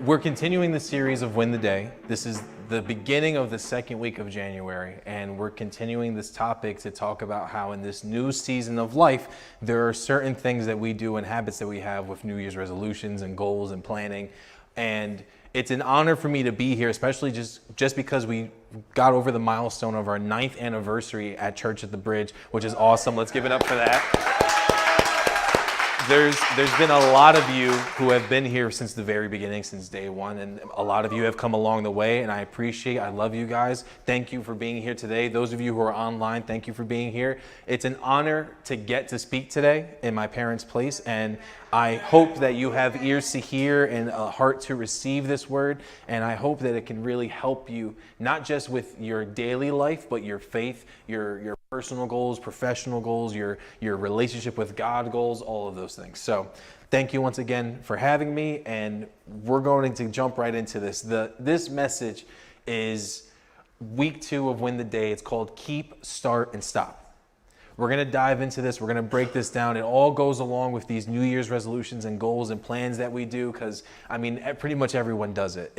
We're continuing the series of Win the Day. This is the beginning of the second week of January, and we're continuing this topic to talk about how in this new season of life, there are certain things that we do and habits that we have with New Year's resolutions and goals and planning. And it's an honor for me to be here, especially just because we got over the milestone of our 9th anniversary at Church at the Bridge, which is awesome. Let's give it up for that. There's been a lot of you who have been here since the very beginning, since day one, and a lot of you have come along the way, and I love you guys. Thank you for being here today. Those of you who are online, thank you for being here. It's an honor to get to speak today in my parents' place, and I hope that you have ears to hear and a heart to receive this word, and I hope that it can really help you, not just with your daily life, but your faith, your personal goals, professional goals, your relationship with God goals, all of those things. So thank you once again for having me, and we're going to jump right into this. This message is week 2 of Win the Day. It's called Keep, Start, and Stop. We're going to dive into this. We're going to break this down. It all goes along with these New Year's resolutions and goals and plans that we do, because, I mean, pretty much everyone does it.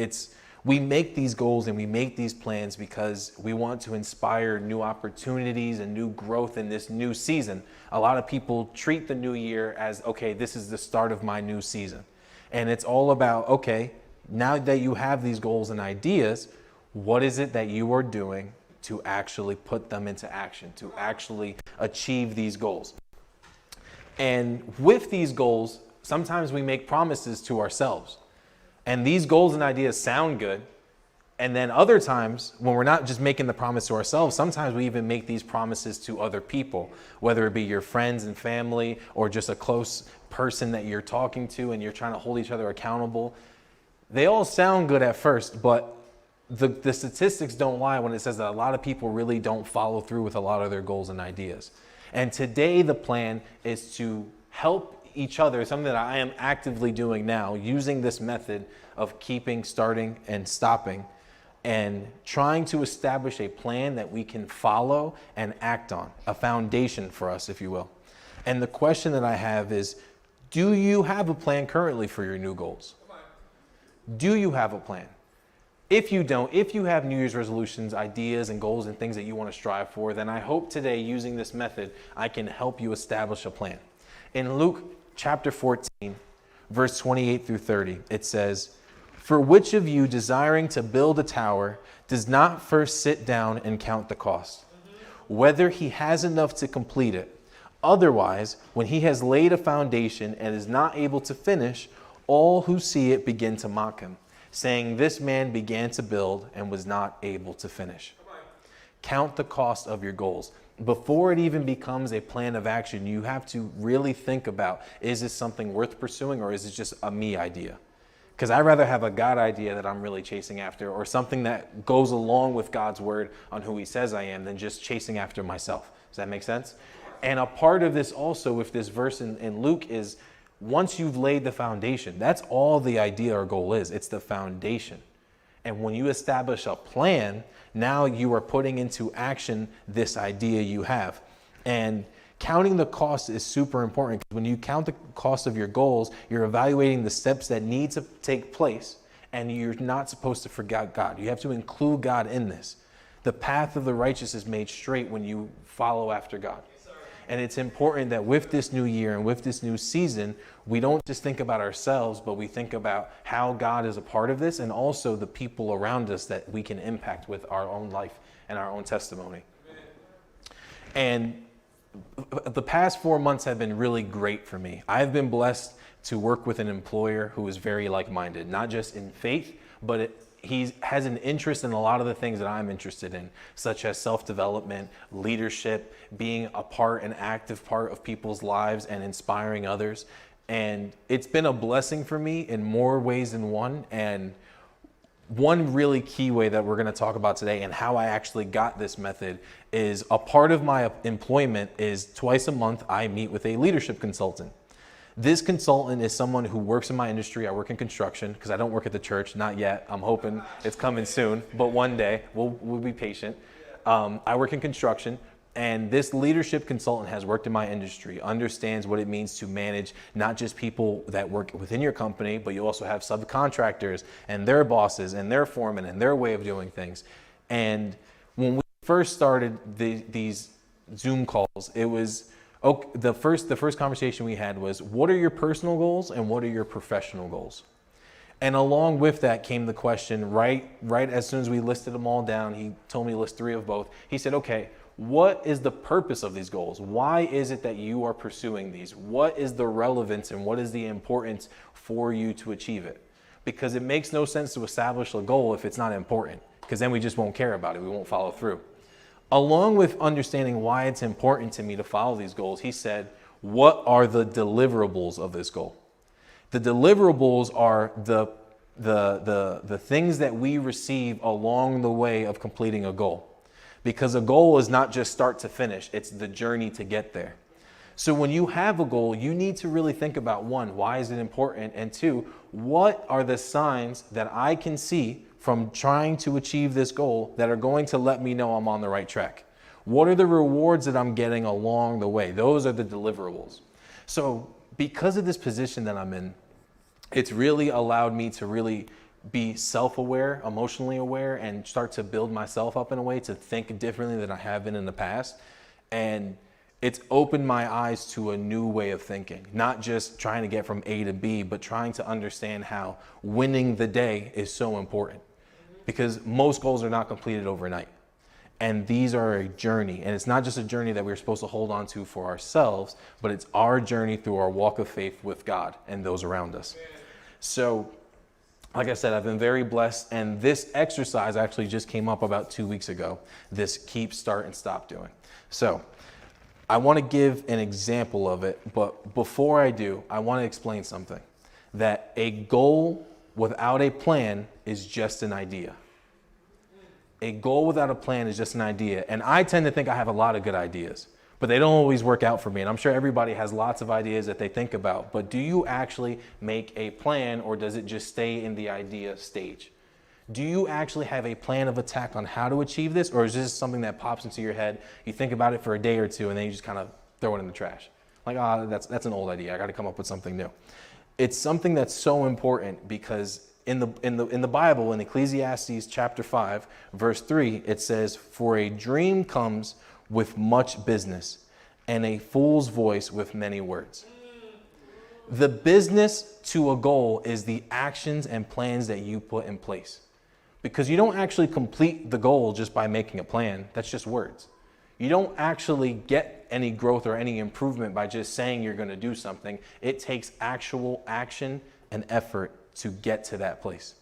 We make these goals and we make these plans because we want to inspire new opportunities and new growth in this new season. A lot of people treat the new year as, okay, this is the start of my new season. And it's all about, okay, now that you have these goals and ideas, what is it that you are doing to actually put them into action, to actually achieve these goals? And with these goals, sometimes we make promises to ourselves. And these goals and ideas sound good. And then other times, when we're not just making the promise to ourselves, sometimes we even make these promises to other people, whether it be your friends and family or just a close person that you're talking to and you're trying to hold each other accountable. They all sound good at first, but the statistics don't lie when it says that a lot of people really don't follow through with a lot of their goals and ideas. And today the plan is to help each other, something that I am actively doing now, using this method of keeping, starting, and stopping, and trying to establish a plan that we can follow and act on, a foundation for us, if you will. And the question that I have is, do you have a plan currently for your new goals? Do you have a plan? If you don't, if you have New Year's resolutions, ideas, and goals and things that you want to strive for, then I hope today, using this method, I can help you establish a plan. In Luke chapter 14, verse 28 through 30, it says, "For which of you desiring to build a tower does not first sit down and count the cost, whether he has enough to complete it? Otherwise, when he has laid a foundation and is not able to finish, all who see it begin to mock him, saying, 'This man began to build and was not able to finish.'" Count the cost of your goals. Before it even becomes a plan of action, you have to really think about, is this something worth pursuing, or is it just a me idea? Because I'd rather have a God idea that I'm really chasing after, or something that goes along with God's word on who he says I am, than just chasing after myself. Does that make sense? And a part of this also with this verse in Luke is, once you've laid the foundation, that's all the idea or goal is. It's the foundation. And when you establish a plan, now you are putting into action this idea you have. And counting the cost is super important, because when you count the cost of your goals, you're evaluating the steps that need to take place, and you're not supposed to forget God. You have to include God in this. The path of the righteous is made straight when you follow after God. And it's important that with this new year and with this new season, we don't just think about ourselves, but we think about how God is a part of this, and also the people around us that we can impact with our own life and our own testimony. And the past 4 months have been really great for me. I've been blessed to work with an employer who is very like-minded, not just in faith, but he has an interest in a lot of the things that I'm interested in, such as self-development, leadership, being a part, an active part of people's lives, and inspiring others. And it's been a blessing for me in more ways than one. And one really key way that we're going to talk about today, and how I actually got this method, is a part of my employment is twice a month I meet with a leadership consultant. This consultant is someone who works in my industry. I work in construction, because I don't work at the church, not yet. I'm hoping it's coming soon, but one day we'll be patient. I work in construction. And this leadership consultant has worked in my industry, understands what it means to manage not just people that work within your company, but you also have subcontractors and their bosses and their foremen and their way of doing things. And when we first started these Zoom calls, it was the first conversation we had was, what are your personal goals and what are your professional goals? And along with that came the question, right as soon as we listed them all down, he told me to list 3 of both. He said, okay, what is the purpose of these goals? Why is it that you are pursuing these? What is the relevance and what is the importance for you to achieve it? Because it makes no sense to establish a goal if it's not important, because then we just won't care about it. We won't follow through. Along with understanding why it's important to me to follow these goals, he said, what are the deliverables of this goal? The deliverables are the things that we receive along the way of completing a goal. Because a goal is not just start to finish, it's the journey to get there. So when you have a goal, you need to really think about, 1, why is it important? And 2, what are the signs that I can see from trying to achieve this goal that are going to let me know I'm on the right track? What are the rewards that I'm getting along the way? Those are the deliverables. So because of this position that I'm in, it's really allowed me to really be self-aware, emotionally aware, and start to build myself up in a way to think differently than I have been in the past. And it's opened my eyes to a new way of thinking, not just trying to get from A to B, but trying to understand how winning the day is so important, because most goals are not completed overnight. And these are a journey, and it's not just a journey that we're supposed to hold on to for ourselves, but it's our journey through our walk of faith with God and those around us. So, like I said, I've been very blessed, and this exercise actually just came up about 2 weeks ago, this keep, start, and stop doing. So I want to give an example of it, but before I do, I want to explain something. That a goal without a plan is just an idea. A goal without a plan is just an idea. And I tend to think I have a lot of good ideas, but they don't always work out for me. And I'm sure everybody has lots of ideas that they think about, but do you actually make a plan, or does it just stay in the idea stage? Do you actually have a plan of attack on how to achieve this, or is this something that pops into your head, you think about it for a day or two, and then you just kind of throw it in the trash? Like, that's an old idea. I got to come up with something new. It's something that's so important, because in the Bible, in Ecclesiastes chapter 5, verse 3, it says, "For a dream comes with much business, and a fool's voice with many words." The business to a goal is the actions and plans that you put in place. Because you don't actually complete the goal just by making a plan. That's just words. You don't actually get any growth or any improvement by just saying you're going to do something. It takes actual action and effort to get to that place.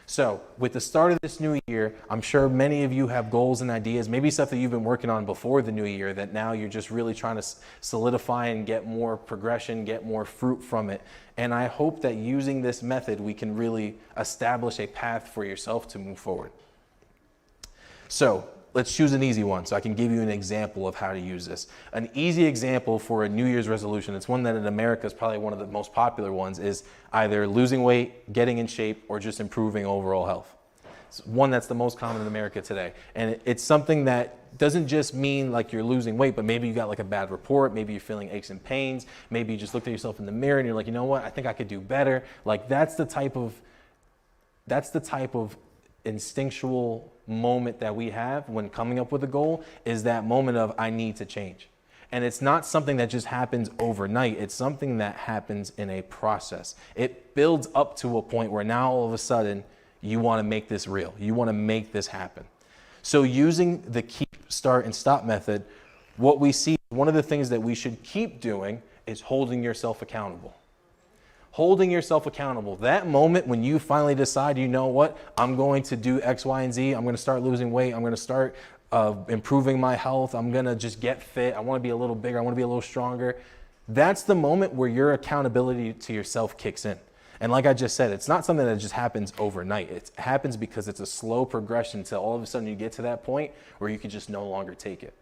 So with the start of this new year, I'm sure many of you have goals and ideas, maybe stuff that you've been working on before the new year that now you're just really trying to solidify and get more progression, get more fruit from it. And I hope that using this method, we can really establish a path for yourself to move forward. So let's choose an easy one so I can give you an example of how to use this. An easy example for a New Year's resolution, it's one that in America is probably one of the most popular ones, is either losing weight, getting in shape, or just improving overall health. It's one that's the most common in America today. And it's something that doesn't just mean like you're losing weight, but maybe you got like a bad report, maybe you're feeling aches and pains, maybe you just looked at yourself in the mirror and you're like, you know what, I think I could do better. Like that's the type of instinctual moment that we have when coming up with a goal, is that moment of I need to change. And it's not something that just happens overnight. It's something that happens in a process. It builds up to a point where now all of a sudden you want to make this real. You want to make this happen. So using the keep, start, and stop method, what we see, one of the things that we should keep doing is holding yourself accountable. Holding yourself accountable. That moment when you finally decide, you know what, I'm going to do X, Y, and Z. I'm going to start losing weight. I'm going to start improving my health. I'm going to just get fit. I want to be a little bigger. I want to be a little stronger. That's the moment where your accountability to yourself kicks in. And like I just said, it's not something that just happens overnight. It happens because it's a slow progression till all of a sudden you get to that point where you can just no longer take it.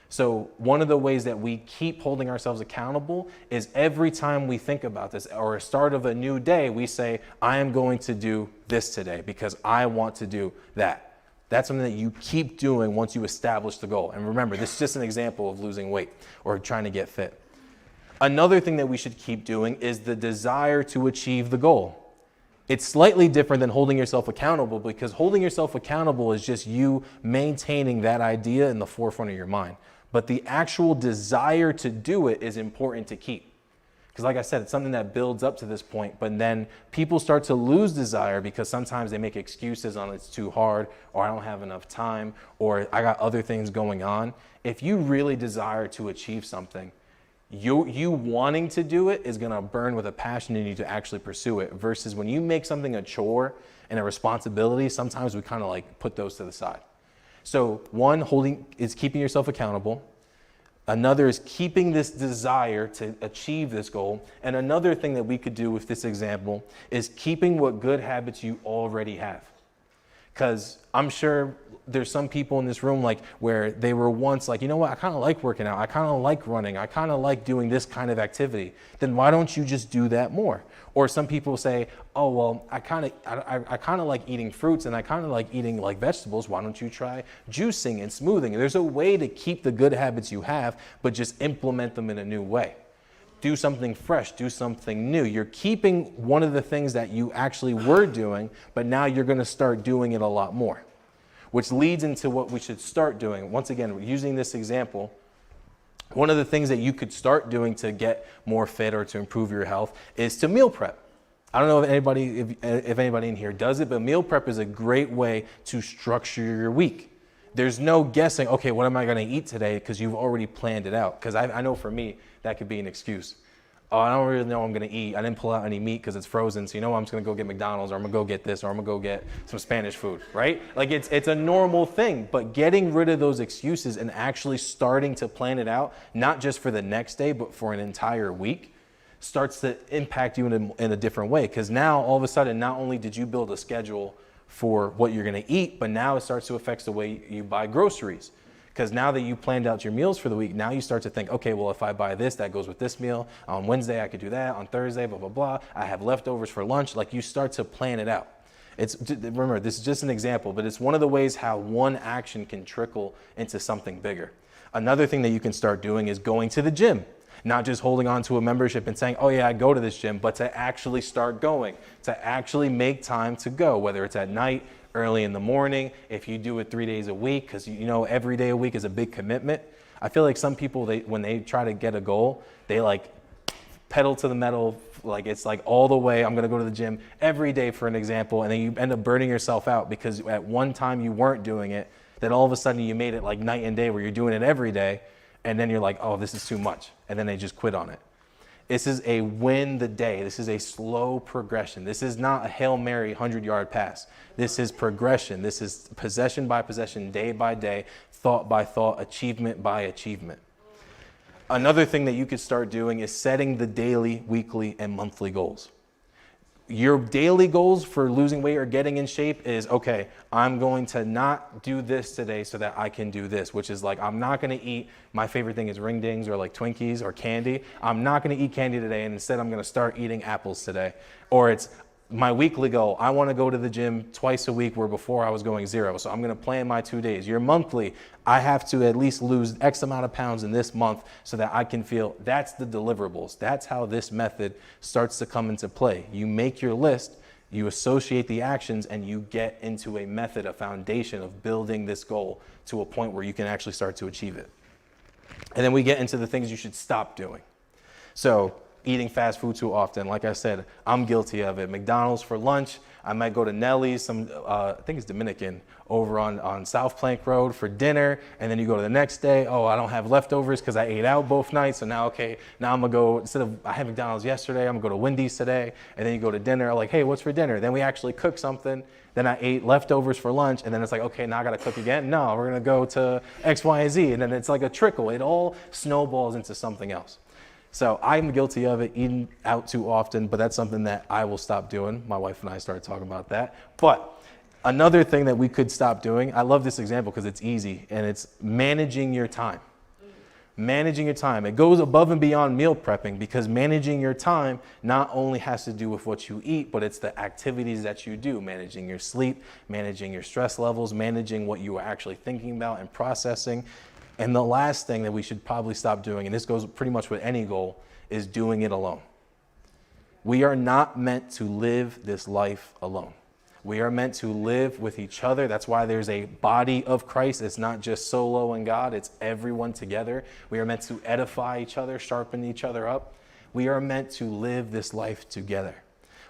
So one of the ways that we keep holding ourselves accountable is every time we think about this or a start of a new day, we say, I am going to do this today because I want to do that. That's something that you keep doing once you establish the goal. And remember, this is just an example of losing weight or trying to get fit. Another thing that we should keep doing is the desire to achieve the goal. It's slightly different than holding yourself accountable, because holding yourself accountable is just you maintaining that idea in the forefront of your mind. But the actual desire to do it is important to keep. Because like I said, it's something that builds up to this point, but then people start to lose desire because sometimes they make excuses on it's too hard, or I don't have enough time, or I got other things going on. If you really desire to achieve something, you wanting to do it is gonna burn with a passion in you to actually pursue it, versus when you make something a chore and a responsibility, sometimes we kind of like put those to the side. So one, is keeping yourself accountable. Another is keeping this desire to achieve this goal. And another thing that we could do with this example is keeping what good habits you already have. Because I'm sure there's some people in this room like where they were once like, you know what, I kind of like working out. I kind of like running. I kind of like doing this kind of activity. Then why don't you just do that more? Or some people say, oh, well, I kind of like eating fruits and I kind of like eating like vegetables. Why don't you try juicing and smoothing? There's a way to keep the good habits you have, but just implement them in a new way. Do something fresh, do something new. You're keeping one of the things that you actually were doing, but now you're gonna start doing it a lot more, which leads into what we should start doing. Once again, using this example, one of the things that you could start doing to get more fit or to improve your health is to meal prep. I don't know if anybody in here does it, but meal prep is a great way to structure your week. There's no guessing, okay, what am I gonna eat today? Because you've already planned it out. Because I know for me, that could be an excuse. Oh, I don't really know what I'm gonna eat. I didn't pull out any meat because it's frozen. So you know what, I'm just gonna go get McDonald's, or I'm gonna go get this, or I'm gonna go get some Spanish food, right? Like it's a normal thing, but getting rid of those excuses and actually starting to plan it out, not just for the next day, but for an entire week, starts to impact you in a different way. Because now all of a sudden, not only did you build a schedule for what you're gonna eat, but now it starts to affect the way you buy groceries. Because now that you planned out your meals for the week, now you start to think, okay, well, if I buy this, that goes with this meal. On Wednesday, I could do that. On Thursday, blah, blah, blah. I have leftovers for lunch. Like, you start to plan it out. Remember, this is just an example, but it's one of the ways how one action can trickle into something bigger. Another thing that you can start doing is going to the gym. Not just holding on to a membership and saying, oh yeah, I go to this gym, but to actually start going, to actually make time to go, whether it's at night, early in the morning, if you do it 3 days a week, because you know every day a week is a big commitment. I feel like some people, when they try to get a goal, they like pedal to the metal, like it's like all the way, I'm gonna go to the gym every day for an example, and then you end up burning yourself out because at one time you weren't doing it, then all of a sudden you made it like night and day where you're doing it every day, and then you're like, oh, this is too much, and then they just quit on it. This is a win the day. This is a slow progression. This is not a Hail Mary 100-yard pass. This is progression. This is possession by possession, day by day, thought by thought, achievement by achievement. Another thing that you could start doing is setting the daily, weekly, and monthly goals. Your daily goals for losing weight or getting in shape is, okay, I'm going to not do this today so that I can do this, which is like, I'm not gonna eat, my favorite thing is ring dings or like Twinkies or candy. I'm not gonna eat candy today, and instead I'm gonna start eating apples today. Or it's my weekly goal, I wanna go to the gym twice a week where before I was going 0. So I'm gonna plan my 2 days. Your monthly, I have to at least lose X amount of pounds in this month so that I can feel, that's the deliverables. That's how this method starts to come into play. You make your list, you associate the actions, and you get into a method, a foundation of building this goal to a point where you can actually start to achieve it. And then we get into the things you should stop doing. So eating fast food too often. Like I said, I'm guilty of it. McDonald's for lunch. I might go to Nelly's, I think it's Dominican, over on South Plank Road for dinner. And then you go to the next day, oh, I don't have leftovers because I ate out both nights. So now, okay, now I'm gonna go, instead of, I had McDonald's yesterday, I'm gonna go to Wendy's today. And then you go to dinner, like, hey, what's for dinner? Then we actually cook something. Then I ate leftovers for lunch. And then it's like, okay, now I gotta cook again. No, we're gonna go to X, Y, and Z. And then it's like a trickle. It all snowballs into something else. So I'm guilty of it, eating out too often, but that's something that I will stop doing. My wife and I started talking about that. But another thing that we could stop doing, I love this example because it's easy, and it's managing your time. Managing your time. It goes above and beyond meal prepping, because managing your time not only has to do with what you eat, but it's the activities that you do, managing your sleep, managing your stress levels, managing what you are actually thinking about and processing. And the last thing that we should probably stop doing, and this goes pretty much with any goal, is doing it alone. We are not meant to live this life alone. We are meant to live with each other. That's why there's a body of Christ. It's not just solo and God, it's everyone together. We are meant to edify each other, sharpen each other up. We are meant to live this life together.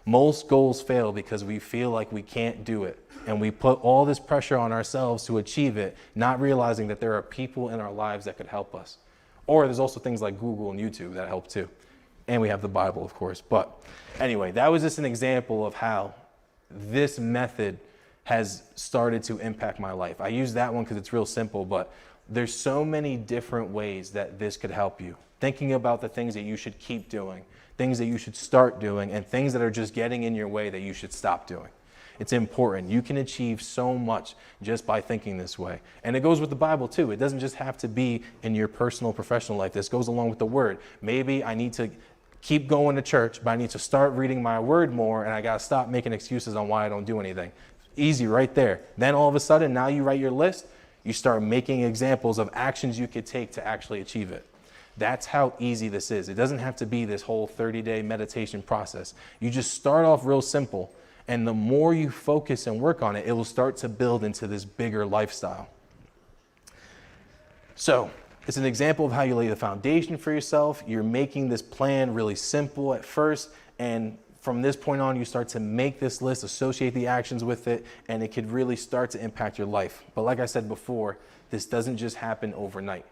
Most goals fail because we feel like we can't do it. And we put all this pressure on ourselves to achieve it, not realizing that there are people in our lives that could help us. Or there's also things like Google and YouTube that help too. And we have the Bible, of course. But anyway, that was just an example of how this method has started to impact my life. I use that one because it's real simple, but there's so many different ways that this could help you. Thinking about the things that you should keep doing, things that you should start doing, and things that are just getting in your way that you should stop doing. It's important. You can achieve so much just by thinking this way. And it goes with the Bible too. It doesn't just have to be in your personal, professional life. This goes along with the Word. Maybe I need to keep going to church, but I need to start reading my word more, and I got to stop making excuses on why I don't do anything. Easy right there. Then all of a sudden, now you write your list, you start making examples of actions you could take to actually achieve it. That's how easy this is. It doesn't have to be this whole 30-day meditation process. You just start off real simple, and the more you focus and work on it, it will start to build into this bigger lifestyle. So, it's an example of how you lay the foundation for yourself. You're making this plan really simple at first, and from this point on, you start to make this list, associate the actions with it, and it could really start to impact your life. But like I said before, this doesn't just happen overnight.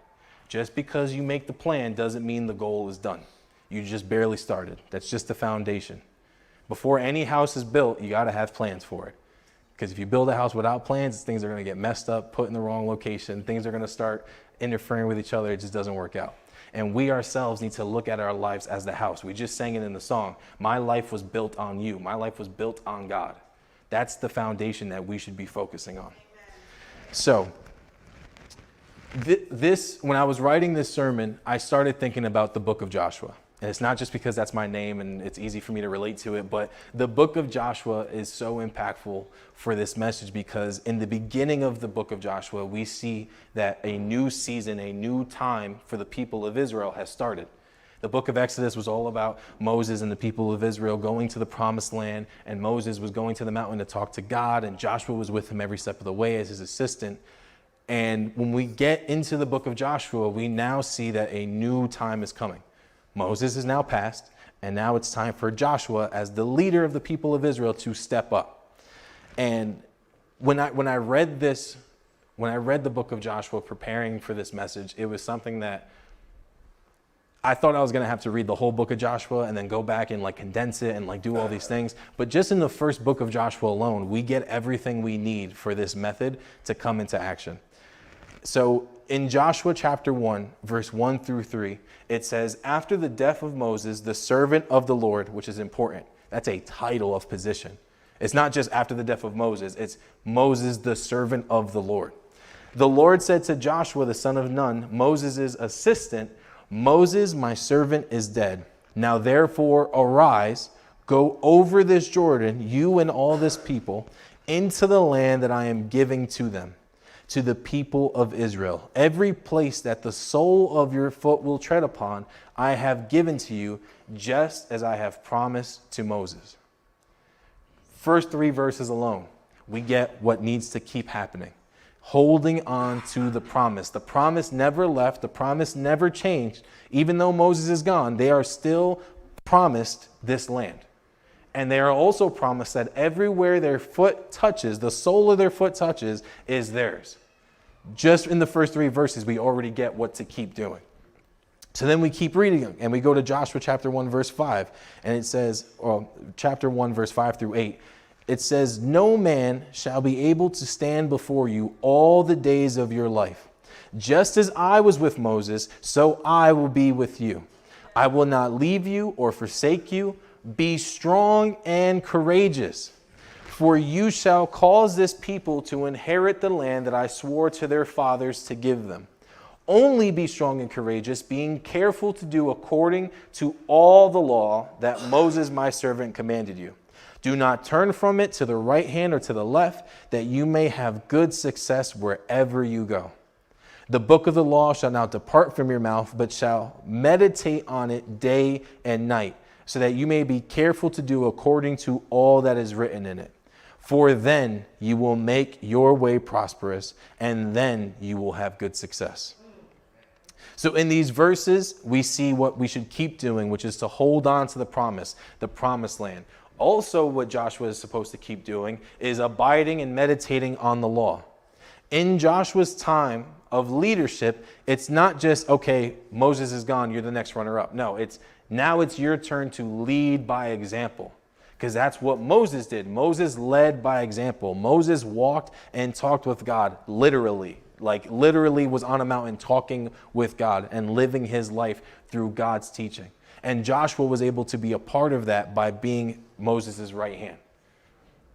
Just because you make the plan doesn't mean the goal is done. You just barely started. That's just the foundation. Before any house is built, you got to have plans for it. Because if you build a house without plans, things are going to get messed up, put in the wrong location. Things are going to start interfering with each other. It just doesn't work out. And we ourselves need to look at our lives as the house. We just sang it in the song. My life was built on you. My life was built on God. That's the foundation that we should be focusing on. So when I was writing this sermon, I started thinking about the book of Joshua. And it's not just because that's my name and it's easy for me to relate to it, but the book of Joshua is so impactful for this message because in the beginning of the book of Joshua, we see that a new season, a new time for the people of Israel has started. The book of Exodus was all about Moses and the people of Israel going to the promised land, and Moses was going to the mountain to talk to God, and Joshua was with him every step of the way as his assistant. And when we get into the book of Joshua, we now see that a new time is coming. Moses is now past, and now it's time for Joshua as the leader of the people of Israel to step up. And when I read the book of Joshua preparing for this message, it was something that I thought I was going to have to read the whole book of Joshua and then go back and condense it and do all these things. But just in the first book of Joshua alone, we get everything we need for this method to come into action. So in Joshua chapter 1, verse 1 through 3, it says, after the death of Moses, the servant of the Lord, which is important. That's a title of position. It's not just after the death of Moses. It's Moses, the servant of the Lord. The Lord said to Joshua, the son of Nun, Moses' assistant, Moses, my servant, is dead. Now therefore arise, go over this Jordan, you and all this people, into the land that I am giving to them, to the people of Israel. Every place that the sole of your foot will tread upon, I have given to you, just as I have promised to Moses. First 3 verses alone, we get what needs to keep happening. Holding on to the promise. The promise never left. The promise never changed. Even though Moses is gone, they are still promised this land. And they are also promised that everywhere their foot touches, the sole of their foot touches, is theirs. Just in the first 3 verses, we already get what to keep doing. So then we keep reading, and we go to Joshua chapter 1, verse 5. And it says, chapter 1, verse 5 through 8. It says, no man shall be able to stand before you all the days of your life. Just as I was with Moses, so I will be with you. I will not leave you or forsake you. Be strong and courageous, for you shall cause this people to inherit the land that I swore to their fathers to give them. Only be strong and courageous, being careful to do according to all the law that Moses, my servant, commanded you. Do not turn from it to the right hand or to the left, that you may have good success wherever you go. The book of the law shall not depart from your mouth, but shall meditate on it day and night, so that you may be careful to do according to all that is written in it. For then you will make your way prosperous, and then you will have good success. So in these verses, we see what we should keep doing, which is to hold on to the promised land. Also, what Joshua is supposed to keep doing is abiding and meditating on the law. In Joshua's time of leadership, it's not just, okay, Moses is gone, you're the next runner-up. No, now it's your turn to lead by example, because that's what Moses did. Moses led by example. Moses walked and talked with God, literally was on a mountain talking with God and living his life through God's teaching. And Joshua was able to be a part of that by being Moses' right hand.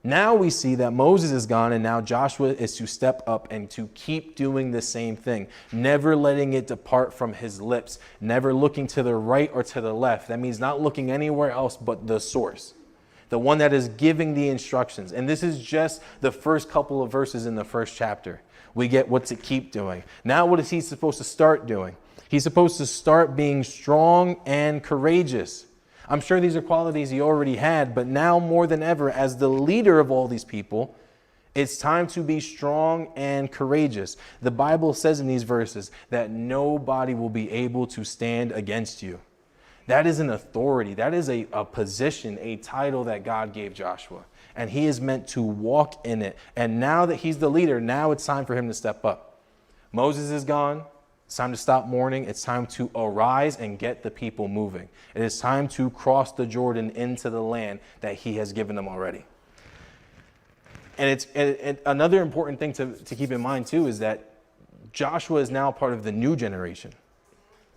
Now we see that Moses is gone, and now Joshua is to step up and to keep doing the same thing, never letting it depart from his lips, never looking to the right or to the left. That means not looking anywhere else but the source, the one that is giving the instructions. And this is just the first couple of verses in the first chapter. We get what to keep doing. Now what is he supposed to start doing? He's supposed to start being strong and courageous. I'm sure these are qualities he already had, but now more than ever, as the leader of all these people, it's time to be strong and courageous. The Bible says in these verses that nobody will be able to stand against you. That is an authority. That is a position, a title that God gave Joshua. And he is meant to walk in it. And now that he's the leader, now it's time for him to step up. Moses is gone. It's time to stop mourning. It's time to arise and get the people moving. It is time to cross the Jordan into the land that he has given them already. And another important thing to keep in mind too is that Joshua is now part of the new generation.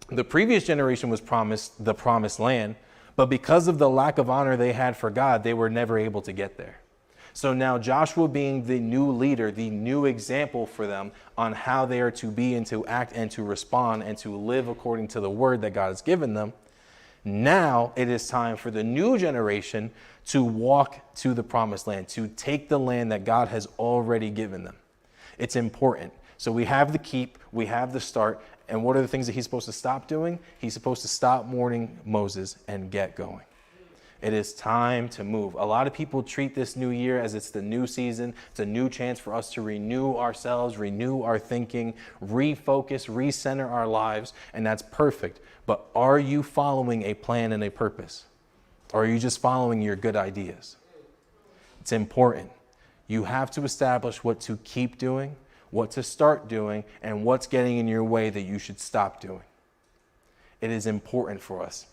The previous generation was promised the promised land, but because of the lack of honor they had for God, they were never able to get there. So now Joshua, being the new leader, the new example for them on how they are to be and to act and to respond and to live according to the word that God has given them, now it is time for the new generation to walk to the promised land, to take the land that God has already given them. It's important. So we have the keep, we have the start, and what are the things that he's supposed to stop doing? He's supposed to stop mourning Moses and get going. It is time to move. A lot of people treat this new year as it's the new season. It's a new chance for us to renew ourselves, renew our thinking, refocus, recenter our lives, and that's perfect. But are you following a plan and a purpose? Or are you just following your good ideas? It's important. You have to establish what to keep doing, what to start doing, and what's getting in your way that you should stop doing. It is important for us.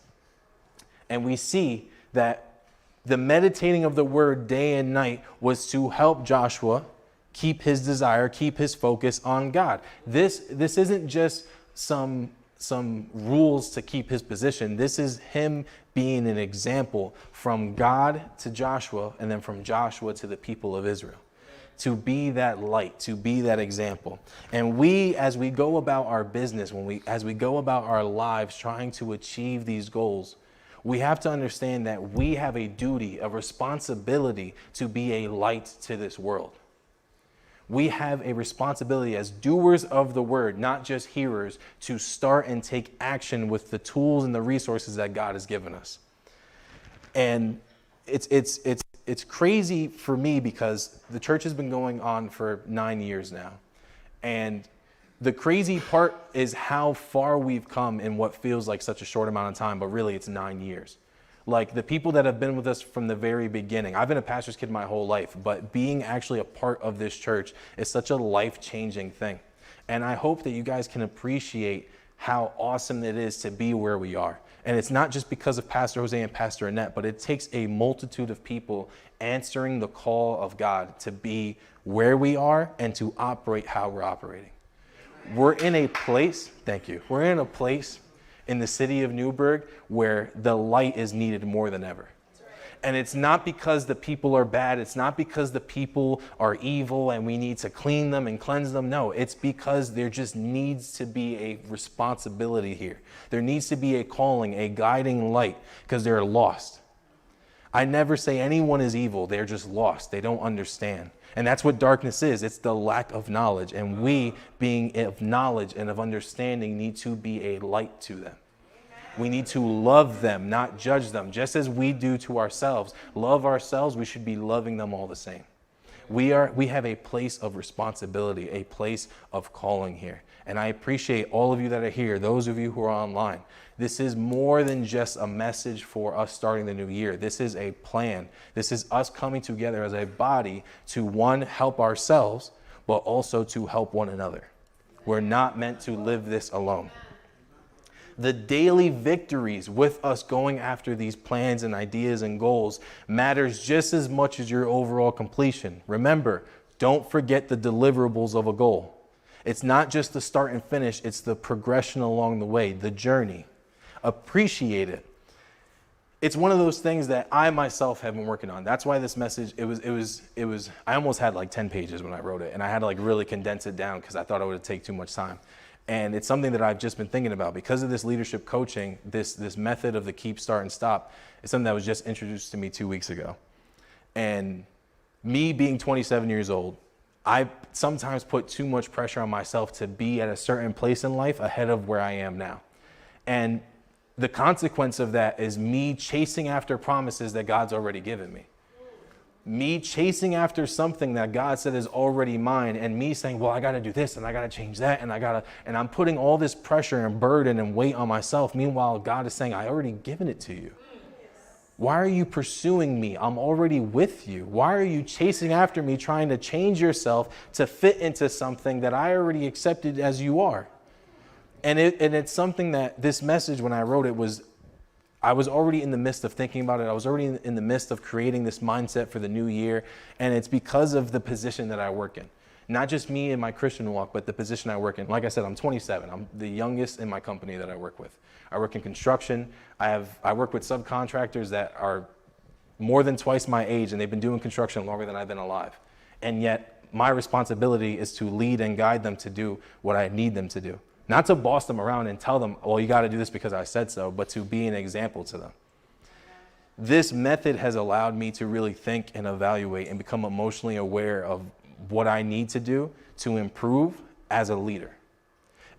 And we see that the meditating of the word day and night was to help Joshua keep his desire, keep his focus on God. This isn't just some rules to keep his position. This is him being an example from God to Joshua, and then from Joshua to the people of Israel. To be that light, to be that example. And we, as we go about our business, as we go about our lives trying to achieve these goals, we have to understand that we have a duty, a responsibility to be a light to this world. We have a responsibility as doers of the word, not just hearers, to start and take action with the tools and the resources that God has given us. And it's crazy for me because the church has been going on for 9 years now. And the crazy part is how far we've come in what feels like such a short amount of time, but really it's 9 years. Like the people that have been with us from the very beginning. I've been a pastor's kid my whole life, but being actually a part of this church is such a life-changing thing. And I hope that you guys can appreciate how awesome it is to be where we are. And it's not just because of Pastor Jose and Pastor Annette, but it takes a multitude of people answering the call of God to be where we are and to operate how we're operating. We're in a place, thank you, we're in a place in the city of Newburgh where the light is needed more than ever. And it's not because the people are bad. It's not because the people are evil and we need to clean them and cleanse them. No, it's because there just needs to be a responsibility here. There needs to be a calling, a guiding light, because they're lost. I never say anyone is evil. They're just lost. They don't understand. And that's what darkness is. It's the lack of knowledge. And we, being of knowledge and of understanding, need to be a light to them. We need to love them, not judge them. Just as we do to ourselves, love ourselves, we should be loving them all the same. We have a place of responsibility, a place of calling here. And I appreciate all of you that are here, those of you who are online. This is more than just a message for us starting the new year. This is a plan. This is us coming together as a body to, one, help ourselves, but also to help one another. We're not meant to live this alone. The daily victories with us going after these plans and ideas and goals matters just as much as your overall completion. Remember, don't forget the deliverables of a goal. It's not just the start and finish, it's the progression along the way, the journey. Appreciate it. It's one of those things that I myself have been working on. That's why this message, I almost had like 10 pages when I wrote it, and I had to like really condense it down because I thought it would take too much time. And it's something that I've just been thinking about because of this leadership coaching, this method of the keep, start, and stop. It's something that was just introduced to me 2 weeks ago. And me being 27 years old, I sometimes put too much pressure on myself to be at a certain place in life ahead of where I am now. And the consequence of that is me chasing after promises that God's already given me. Me chasing after something that God said is already mine, and me saying, well, I got to do this and I got to change that. And I'm putting all this pressure and burden and weight on myself. Meanwhile, God is saying, I already given it to you. Why are you pursuing me? I'm already with you. Why are you chasing after me, trying to change yourself to fit into something that I already accepted as you are? And it's something that this message, when I wrote it, I was already in the midst of thinking about it. I was already in the midst of creating this mindset for the new year. And it's because of the position that I work in. Not just me in my Christian walk, but the position I work in. Like I said, I'm 27. I'm the youngest in my company that I work with. I work in construction. I work with subcontractors that are more than twice my age, and they've been doing construction longer than I've been alive. And yet my responsibility is to lead and guide them to do what I need them to do. Not to boss them around and tell them, well, you got to do this because I said so, but to be an example to them. This method has allowed me to really think and evaluate and become emotionally aware of what I need to do to improve as a leader.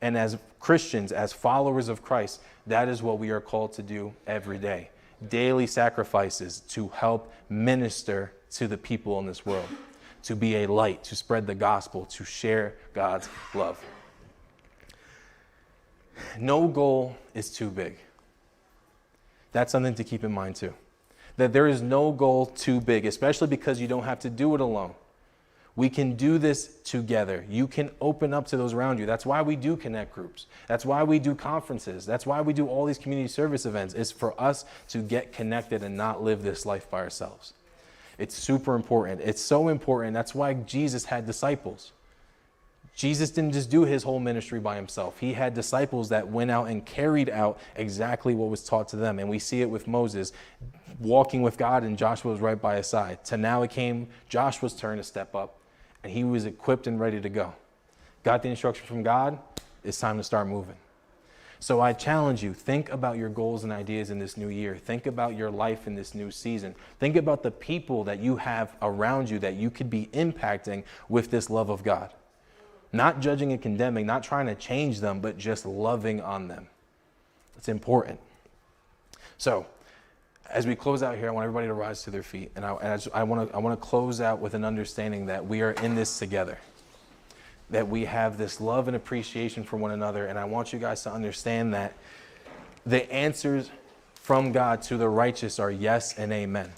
And as Christians, as followers of Christ, that is what we are called to do every day. Daily sacrifices to help minister to the people in this world, to be a light, to spread the gospel, to share God's love. No goal is too big. That's something to keep in mind too. That there is no goal too big, especially because you don't have to do it alone. We can do this together. You can open up to those around you. That's why we do connect groups. That's why we do conferences. That's why we do all these community service events. It's for us to get connected and not live this life by ourselves. It's super important. It's so important. That's why Jesus had disciples. Jesus didn't just do his whole ministry by himself. He had disciples that went out and carried out exactly what was taught to them. And we see it with Moses walking with God, and Joshua was right by his side. To now it came Joshua's turn to step up, and he was equipped and ready to go. Got the instruction from God, it's time to start moving. So I challenge you, think about your goals and ideas in this new year. Think about your life in this new season. Think about the people that you have around you that you could be impacting with this love of God. Not judging and condemning, not trying to change them, but just loving on them. It's important. So, as we close out here, I want everybody to rise to their feet. And I want to close out with an understanding that we are in this together. That we have this love and appreciation for one another. And I want you guys to understand that the answers from God to the righteous are yes and amen.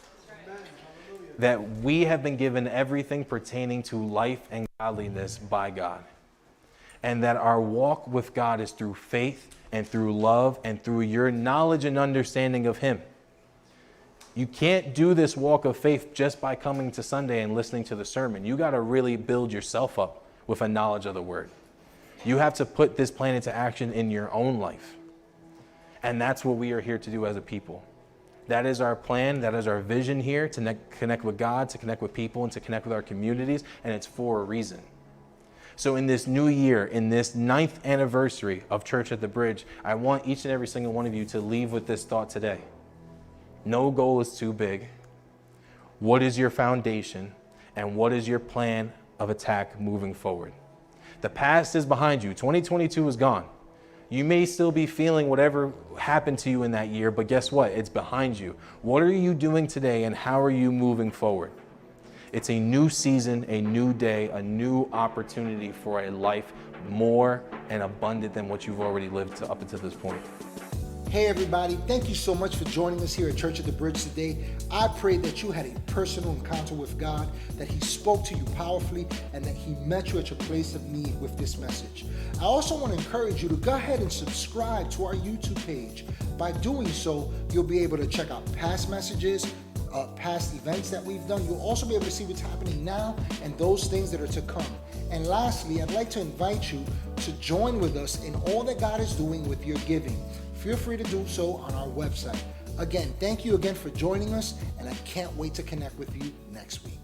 That we have been given everything pertaining to life and godliness by God. And that our walk with God is through faith and through love and through your knowledge and understanding of him. You can't do this walk of faith just by coming to Sunday and listening to the sermon. You got to really build yourself up with a knowledge of the word. You have to put this plan into action in your own life. And that's what we are here to do as a people. That is our plan. That is our vision here, to connect with God, to connect with people, and to connect with our communities. And it's for a reason. So in this new year, in this 9th anniversary of Church at the Bridge, I want each and every single one of you to leave with this thought today. No goal is too big. What is your foundation? And what is your plan of attack moving forward? The past is behind you. 2022 is gone. You may still be feeling whatever happened to you in that year, but guess what? It's behind you. What are you doing today, and how are you moving forward? It's a new season, a new day, a new opportunity for a life more and abundant than what you've already lived up until this point. Hey everybody, thank you so much for joining us here at Church at the Bridge today. I pray that you had a personal encounter with God, that He spoke to you powerfully, and that He met you at your place of need with this message. I also want to encourage you to go ahead and subscribe to our YouTube page. By doing so, you'll be able to check out past messages, past events that we've done. You'll also be able to see what's happening now and those things that are to come. And lastly, I'd like to invite you to join with us in all that God is doing with your giving. Feel free to do so on our website. Again, thank you again for joining us, and I can't wait to connect with you next week.